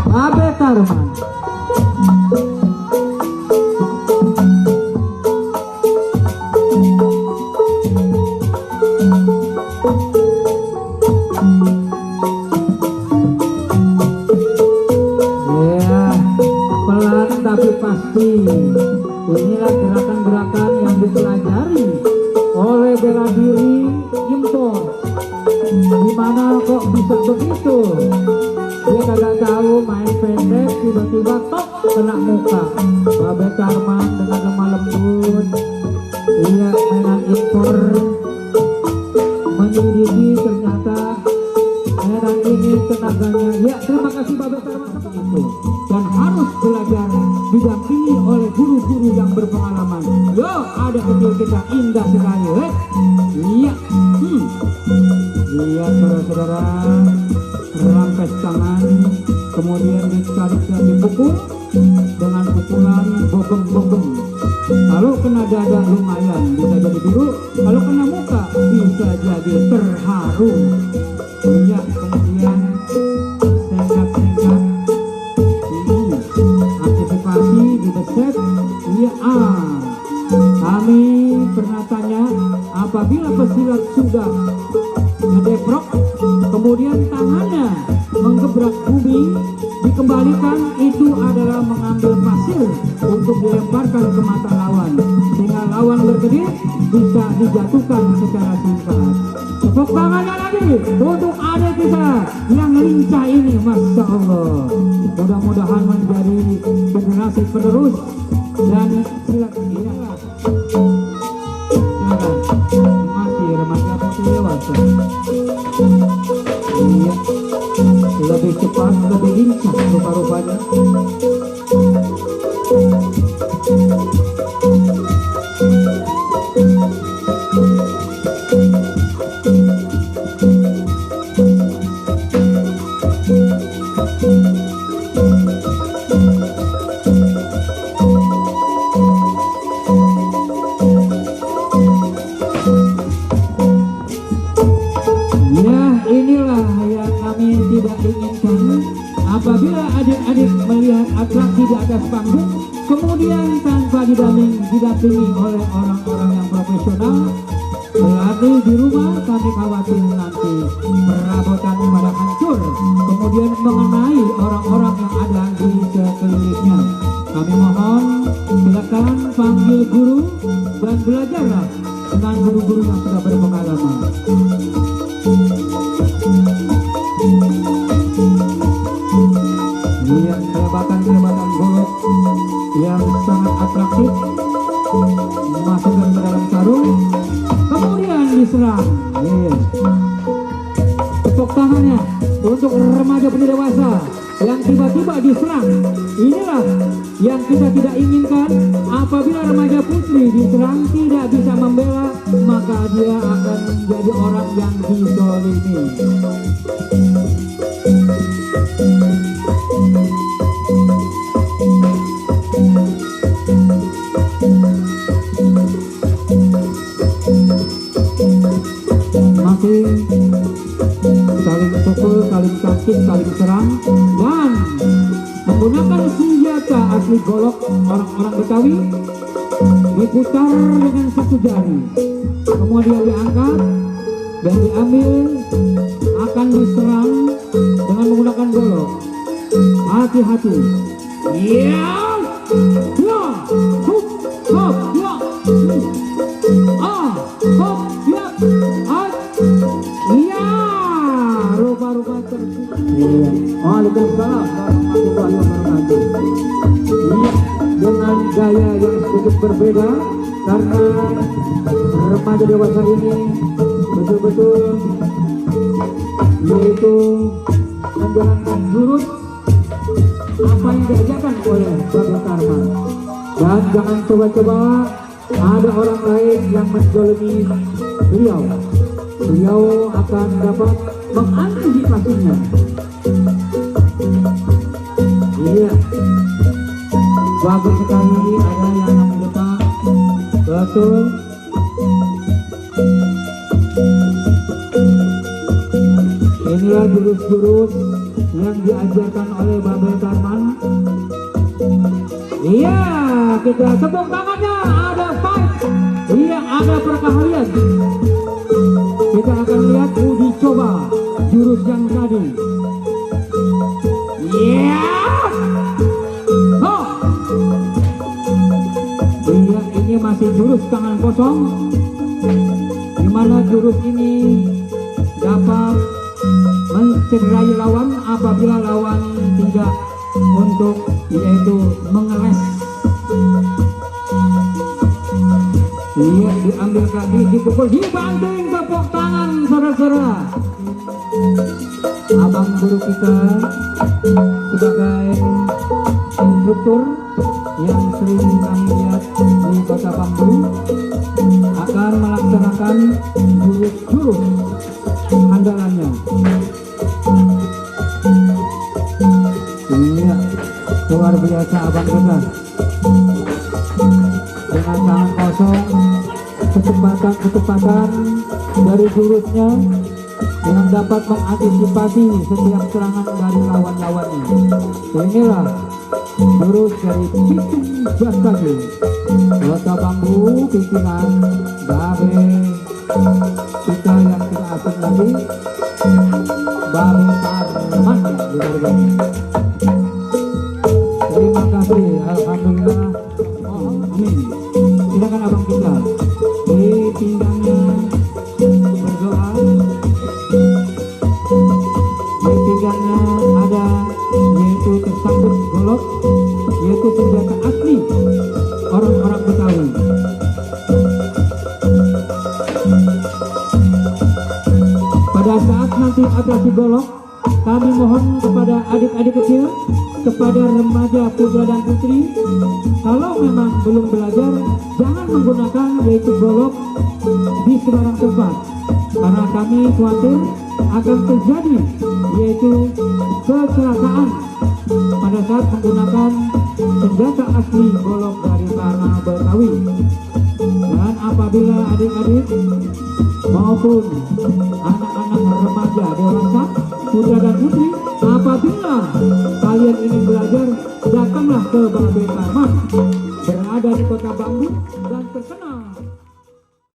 Babe Tarman. Pasti inilah gerakan-gerakan yang dipelajari oleh bela diri impor. Gimana kok bisa begitu? Dia kagak tahu main pendek tiba-tiba tok kena muka. Babe Tarman dengan lemah lembut, iya mainan impor menyelidiki ternyata mainan ini tenaganya. Ya terima kasih Babe Tarman seperti itu. Dan harus belajar didampingi oleh guru-guru yang berpengalaman. Yo, ada kecil kita indah sekali. Iya, iya saudara-saudara, rampes tangan, kemudian ditarik dipukul dengan pukulan bogem-bogem. Kalau kena dada lumayan bisa jadi biru, kalau kena muka bisa jadi terharu. Iya, kemudian sengkat-sengkat. Beset, iya kami pernah tanya, apabila pesilat sudah ngedeprok, kemudian tangannya menggebrak bumi, dikembalikan, itu adalah mengambil pasir untuk dilemparkan ke mata lawan, sehingga lawan berkedip bisa dijatuhkan secara singkat. Tepuk tangannya lagi untuk adik kita yang lincah ini, Masya Allah. Mudah-mudahan menjadi generasi penerus dan silakan. Silakan, masih remaja atau dewasa? Iya, lebih cepat, lebih lincah rupa-rupanya. Apabila adik-adik melihat atraksi di atas panggung, kemudian tanpa didampingi oleh orang-orang yang profesional, berarti di rumah kami khawatir nanti perabotan pada hancur, kemudian mengenai orang-orang yang ada di sekelilingnya. Kami mohon silakan panggil guru dan belajarlah dengan guru-guru yang sudah berpengalaman. Iya, kelebatan golok yang sangat atraktif masukkan ke dalam sarung, kemudian diserang. Iya. Tepuk tangannya untuk remaja pendidik dewasa yang tiba-tiba diserang. Inilah yang kita tidak inginkan. Apabila remaja putri diserang tidak bisa membela, maka dia akan menjadi orang yang dizolimi. Masih saling pukul, saling sakit, saling serang, dan menggunakan senjata asli golok orang-orang Betawi, diputar dengan satu jari, kemudian diangkat dan diambil, akan diserang dengan menggunakan golok. Hati-hati. Ya, ya, hop, hop, ya, hop, ya, iya, rupa-rupa tersebut. Iya. Waalaikumsalam warahmatullahi wabarakatuh. Iya, dengan gaya yang sedikit berbeda karena remaja dewasa ini betul-betul yaitu menjalankan jurus apa yang diajarkan oleh Babe Tarman. Dan jangan coba-coba ada orang lain yang menzalimi beliau. Beliau akan dapat mengantisipasinya. Iya, bagus sekali ada yang namanya depan. Betul. Inilah jurus-jurus yang diajarkan oleh Babe Darman. Iya, kita tepuk tangannya, ada fight. Iya, ada perkaharian. Kita akan lihat uji coba jurus yang tadi. Iya. Oh. Iya, ini masih jurus tangan kosong. Di mana jurus ini dapat mencederai lawan apabila lawan tidak untuk yaitu mengeles. Iya, diambil kaki, dipukul, dibanting, tepuk tangan saudara-saudara. Abang guru kita sebagai instruktur yang sering kami lihat di Kota Bambu akan melaksanakan jurus-jurus andalannya. Iya, luar biasa abang kita. Dengan tangan kosong, kecepatan dari jurusnya yang dapat mengantisipasi setiap serangan dari lawan-lawannya. Inilah jurus dari Pitung Jastagi Kota Bambu, pimpinan Babe kita yang tidak asing lagi, Babe Darman. Terima kasih, alhamdulillah. Amin. Silakan abang kita di pinggangnya berdoa. Di pinggangnya ada yaitu tersangkut golok, yaitu senjata asli orang-orang Betawi. Pada saat nanti atraksi golok, kami mohon kepada adik-adik kecil, kepada remaja putra dan putri, kalau memang belum belajar, jangan menggunakan yaitu golok di sembarang tempat, karena kami khawatir akan terjadi yaitu kecelakaan pada saat menggunakan senjata asli golok dari tanah Betawi. Dan apabila adik-adik maupun anak-anak remaja dewasa, putra dan putri, apabila kalian ingin belajar, datanglah ke Babe Darman, berada di Kota Bambu dan terkenal